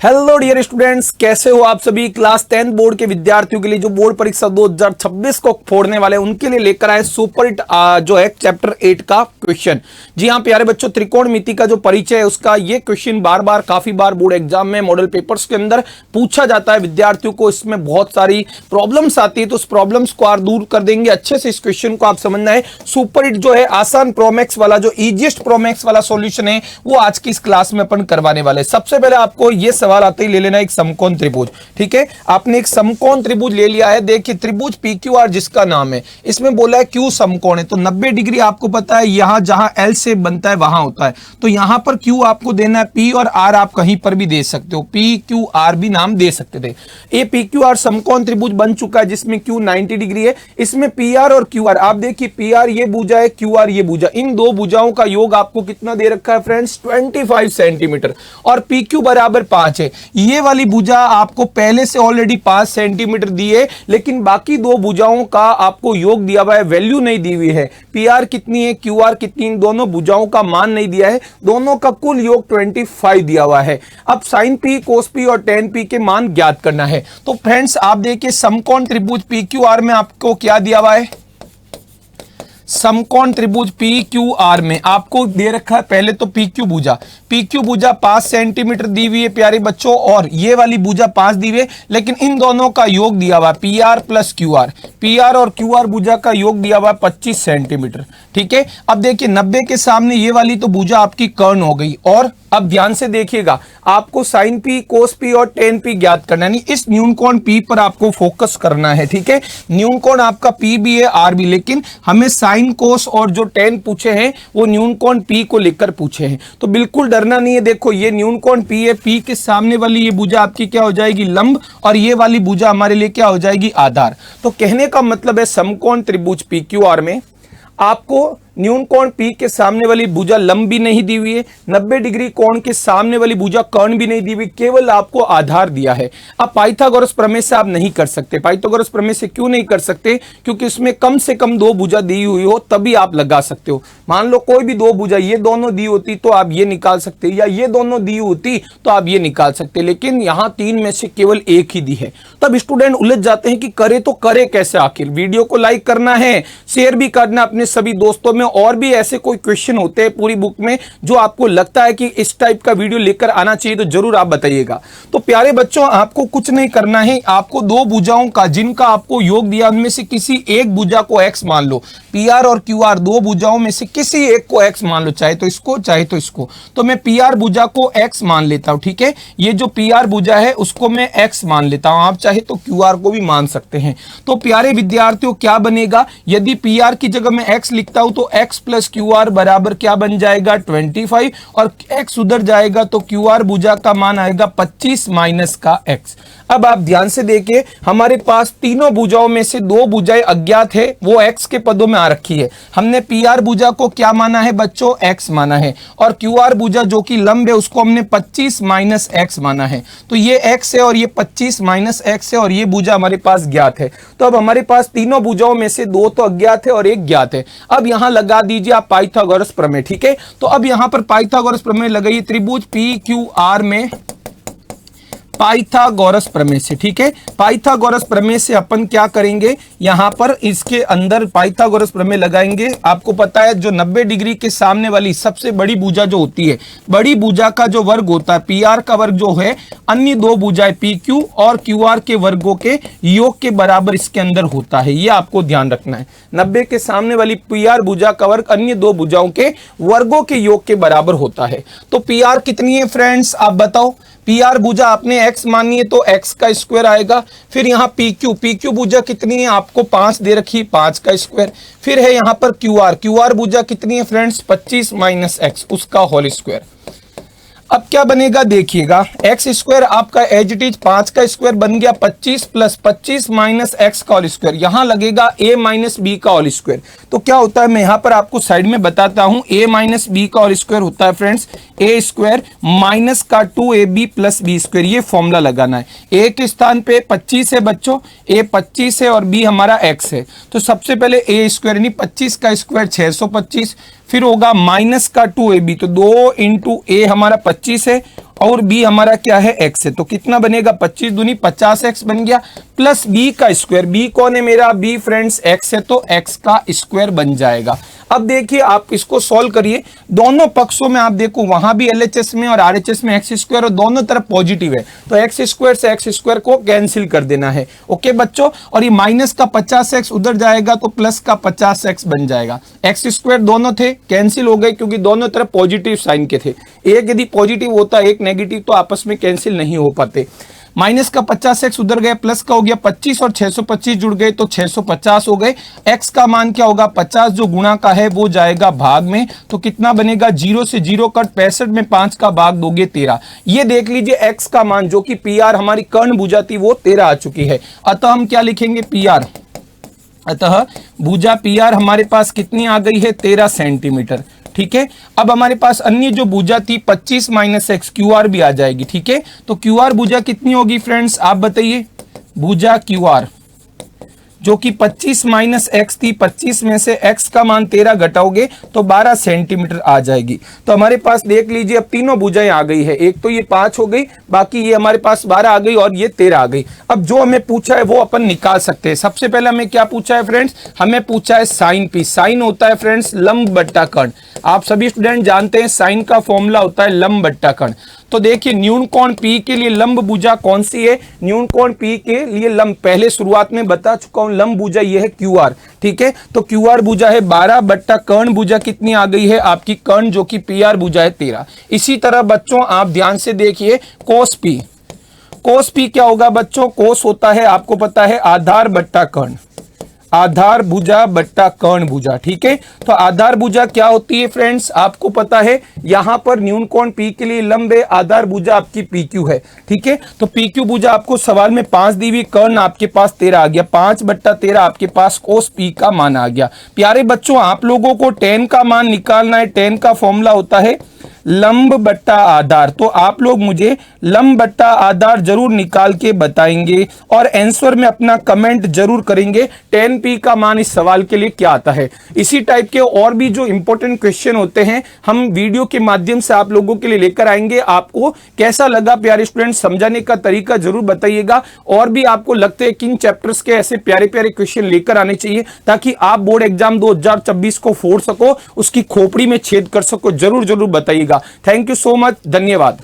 Hello dear students, कैसे हो आप सभी। क्लास 10 बोर्ड के विद्यार्थियों के लिए जो बोर्ड परीक्षा 2026 को फोड़ने वाले उनके लिए लेकर आए सुपर हिट जो है चैप्टर 8 का क्वेश्चन। जी हाँ प्यारे बच्चों, त्रिकोणमिति का जो परिचय है उसका ये क्वेश्चन बार बार काफी बार बोर्ड एग्जाम में मॉडल पेपर्स के अंदर पूछा जाता है विद्यार्थियों को। इसमें बहुत सारी प्रॉब्लम्स आती है तो उस प्रॉब्लम्स को आप दूर कर देंगे। अच्छे से इस क्वेश्चन को आप समझना है। सुपर हिट जो है आसान प्रोमैक्स वाला, जो इजीएस्ट प्रोमैक्स वाला सॉल्यूशन है वो आज की इस क्लास में अपन करवाने वाले। सबसे पहले आपको ये सवाल आते ही ले लेना एक समकोण त्रिभुज। ठीक है, आपने एक समकोण त्रिभुज ले लिया है। देखिए त्रिभुज PQR जिसका नाम है, इसमें बोला है Q समकोण है तो 90 डिग्री आपको पता है यहां जहां L से बनता है वहां होता है। तो यहां पर Q आपको देना है, P और R आप कहीं पर भी दे सकते हो, PQR भी नाम दे सकते थे। ये PQR समकोण त्रिभुज बन चुका है जिसमें Q 90 डिग्री है। इसमें PR और QR आप देखिए, PR ये भुजा है, QR ये भुजा, इन दो भुजाओं का योग आपको कितना दे रखा है फ्रेंड्स, 25 सेंटीमीटर। और PQ बराबर 5 है। ये वाली भुजा आपको पहले से ऑलरेडी 5 सेंटीमीटर दी है, लेकिन बाकी दो भुजाओं का आपको योग दिया हुआ है, वैल्यू नहीं दी हुई है। PR कितनी है, QR कितनी, इन दोनों भुजाओं का मान नहीं दिया है। दोनों का कुल योग 25 दिया हुआ है। अब sin P, cos P और tan P के मान ज्ञात करना है। तो फ्रेंड्स आप देखिए समकोण त्रिभुज PQR में आपको क्या दिया हुआ है, समकोण त्रिभुज PQR में आपको दे रखा है पहले तो PQ भुजा, PQ भुजा 5 सेंटीमीटर दी हुई है प्यारे बच्चों, और ये वाली भुजा 5 दी हुई है, लेकिन इन दोनों का योग दिया हुआ है PR प्लस QR, PR और QR भुजा का योग दिया हुआ है 25 सेंटीमीटर। ठीक है, अब देखिए 90 के सामने ये वाली तो भुजा आपकी कर्ण हो गई। और अब ध्यान से देखिएगा, आपको sin P, cos P और tan P ज्ञात करना है, यानी इस न्यून कोण P पर आपको फोकस करना है। ठीक है, न्यून कोण आपका P भी है, R भी, लेकिन हमें sin, cos और जो tan पूछे हैं वो न्यून कोण P को लेकर पूछे हैं। तो बिल्कुल डरना नहीं है। देखो ये न्यून कोण P है, P के सामने वाली ये भुजा आपकी क्या हो जाएगी, लंब, और ये वाली भुजा हमारे लिए क्या हो जाएगी, आधार। तो कहने का मतलब है समकोण त्रिभुज PQR में आपको न्यून कोण P के सामने वाली भुजा लंब भी नहीं दी हुई है, 90 डिग्री कोण के सामने वाली भुजा कर्ण भी नहीं दी हुई, केवल आपको आधार दिया है। अब पाइथागोरस प्रमेय से आप नहीं कर सकते। पाइथागोरस प्रमेय से क्यों नहीं कर सकते, क्योंकि इसमें कम से कम दो भुजा दी हुई हो तभी आप लगा सकते हो। मान लो कोई भी दो भुजा ये दोनों दी होती तो आप ये निकाल सकते, या ये दोनों दी होती तो आप ये निकाल सकते, लेकिन यहाँ तीन में से केवल एक ही दी है। तब स्टूडेंट उलझ जाते हैं कि करे तो करे कैसे। आखिर वीडियो को लाइक करना है, शेयर भी करना अपने सभी दोस्तों में। और भी ऐसे कोई क्वेश्चन होते हैं पूरी बुक में जो आपको लगता है कि इस टाइप का वीडियो लेकर आना चाहिए तो जरूर आप बताइएगा। तो प्यारे बच्चों आपको कुछ नहीं करना है, आपको दो भुजाओं का जिनका आपको योग दिया उनमें से किसी एक भुजा को x मान लो। PR और QR दो भुजाओं में से किसी एक को x मान लो, चाहे तो इसको चाहे तो इसको। तो मैं PR भुजा को x मान लेता हूं। ठीक है, ये जो PR भुजा है उसको मैं x मान लेता हूं, आप चाहे तो QR को भी मान सकते हैं। तो प्यारे विद्यार्थियों क्या बनेगा, यदि PR की जगह मैं x लिखता हूं तो x प्लस QR बराबर क्या बन जाएगा, 25, और x उधर जाएगा तो QR भुजा का मान आएगा 25 माइनस का x। अब आप ध्यान से देखिए, हमारे पास तीनों भुजाओं में से दो भुजाएं अज्ञात है, वो x के पदों में आ रखी है। हमने PR भुजा को क्या माना है बच्चों, x माना है, और QR भुजा जो कि लंब है उसको हमने 25 माइनस x माना है। तो ये x है और ये 25 माइनस x है, और ये भुजा हमारे पास ज्ञात है। तो अब हमारे पास तीनों भुजाओं में से दो तो अज्ञात है और एक ज्ञात है। अब यहां लगा दीजिए आप पाइथागोरस प्रमेय। ठीक है, तो अब यहां पर पाइथागोरस प्रमेय लगाइए त्रिभुज PQR में पाइथागोरस प्रमेय से। ठीक है, पाइथागोरस प्रमेय से अपन क्या करेंगे, यहां पर इसके अंदर पाइथागोरस प्रमेय लगाएंगे। आपको पता है जो 90 डिग्री के सामने वाली सबसे बड़ी भुजा जो होती है, बड़ी भुजा का जो वर्ग होता है, PR का वर्ग जो है अन्य दो भुजाएं PQ और QR के वर्गों के योग के बराबर इसके अंदर होता है। ये आपको ध्यान रखना है। 90 के सामने वाली PR भुजा का वर्ग अन्य दो भुजाओं के वर्गों के योग के बराबर होता है। तो PR कितनी है फ्रेंड्स, आप बताओ। PR भुजा आपने x मानी है तो x का स्क्वायर आएगा। फिर यहाँ PQ भुजा कितनी है, आपको 5 दे रखी, 5 का स्क्वायर। फिर है यहाँ पर QR भुजा कितनी है फ्रेंड्स, 25 माइनस x, उसका होल स्क्वायर। अब क्या बनेगा देखिएगा, एक्स स्क्वायर आपका एज इट इज 5 का स्क्वायर बन गया 25 प्लस 25 माइनस एक्स का होल स्क्वायर, यहां लगेगा a माइनस बी का होल स्क्वायर। तो क्या होता है मैं यहां पर आपको साइड में बताता हूं, a माइनस बी का होल स्क्वायर होता है फ्रेंड्स a स्क्वायर माइनस का 2ab प्लस बी स्क्वायर। ये फॉर्मूला लगाना है। a के स्थान पे 25 है बच्चों, a 25 है और b हमारा x है। तो सबसे पहले a स्क्वायर यानी 25 का स्क्वायर 625, फिर होगा माइनस का 2ab, तो 2 इंटू ए हमारा 25 है और b हमारा क्या है x है, तो कितना बनेगा 25 दूनी 50x बन गया, प्लस b का स्क्वायर, b कौन है मेरा, b फ्रेंड्स x है, तो x का स्क्वायर बन जाएगा। अब देखिए आप इसको सॉल्व करिए, दोनों पक्षों में आप देखो वहां भी LHS में और RHS में x स्क्वायर और दोनों तरफ पॉजिटिव है, तो x स्क्वायर से x स्क्वायर को कैंसिल कर देना है। ओके बच्चों, और ये माइनस का 50x उधर जाएगा तो प्लस का 50x बन जाएगा। x स्क्वायर दोनों थे कैंसिल हो गए क्योंकि दोनों तरफ पॉजिटिव साइन के थे, एक यदि पॉजिटिव होता एक नेगेटिव तो आपस में कैंसिल नहीं हो पाते। माइनस का 50x उधर गया, प्लस का हो गया 25 और 625 जुड़ गए तो 650 हो गए। x का मान क्या होगा 50 जो गुणा का है वो जाएगा भाग में, तो कितना बनेगा 0 से 0 कट 65 में 5 का भाग दोगे 13। ये देख लीजिए x का मान जो कि PR हमारी कर्ण भुजा थी वो 13 आ चुकी है। अतः हम क्या लिखेंगे PR, अतः भुजा PR हमारे पास कितनी आ गई है 13 सेंटीमीटर। ठीक है, अब हमारे पास अन्य जो भुजा थी 25 माइनस एक्स QR भी आ जाएगी। ठीक है, तो QR भुजा कितनी होगी फ्रेंड्स आप बताइए, भुजा QR जो कि 25 माइनस एक्स थी, 25 में से x का मान 13 घटाओगे तो 12 सेंटीमीटर आ जाएगी। तो हमारे पास देख लीजिए अब तीनों भुजाएं आ गई है, एक तो ये 5 हो गई, बाकी ये हमारे पास 12 आ गई और ये 13 आ गई। अब जो हमें पूछा है वो अपन निकाल सकते हैं। सबसे पहले हमें क्या पूछा है फ्रेंड्स, हमें पूछा है साइन P। साइन होता है फ्रेंड्स लंब बट्टा कर्ण, आप सभी स्टूडेंट जानते हैं साइन का फॉर्मूला होता है लंब बट्टा कर्ण। तो देखिए न्यून कोण P के लिए लंब भुजा कौन सी है, न्यून कोण P के लिए लंब पहले शुरुआत में बता चुका हूं, लंब भुजा ये है QR। ठीक है, तो QR भुजा है 12 बट्टा कर्ण भुजा कितनी आ गई है आपकी कर्ण जो कि PR भुजा है 13। इसी तरह बच्चों आप ध्यान से देखिए कोस P, कोस P क्या होगा बच्चों, कोस होता है आपको पता है आधार बट्टा कर्ण, आधार भुजा बट्टा कर्ण भुजा। ठीक है, तो आधार भुजा क्या होती है फ्रेंड्स आपको पता है, यहां पर न्यून कोण P के लिए लंब है, आधार भुजा आपकी PQ है। ठीक है, तो PQ भुजा आपको सवाल में 5 दी हुई, कर्ण आपके पास 13 आ गया, 5 बट्टा 13 आपके पास कोस P का मान आ गया। प्यारे बच्चों आप लोगों को tan का मान निकालना है, tan का फॉर्मूला होता है लंब बट्टा आधार, तो आप लोग मुझे लंब बट्टा आधार जरूर निकाल के बताएंगे और आंसर में अपना कमेंट जरूर करेंगे tan P का मान इस सवाल के लिए क्या आता है। इसी टाइप के और भी जो इंपॉर्टेंट क्वेश्चन होते हैं हम वीडियो के माध्यम से आप लोगों के लिए लेकर आएंगे। आपको कैसा लगा प्यारे स्टूडेंट, समझाने का तरीका जरूर बताइएगा, और भी आपको लगते हैं किन चैप्टर्स के ऐसे प्यारे प्यारे क्वेश्चन लेकर आने चाहिए ताकि आप बोर्ड एग्जाम 2024 को फोड़ सको, उसकी खोपड़ी में छेद कर सको, जरूर जरूर बताइएगा। थैंक यू सो मच, धन्यवाद।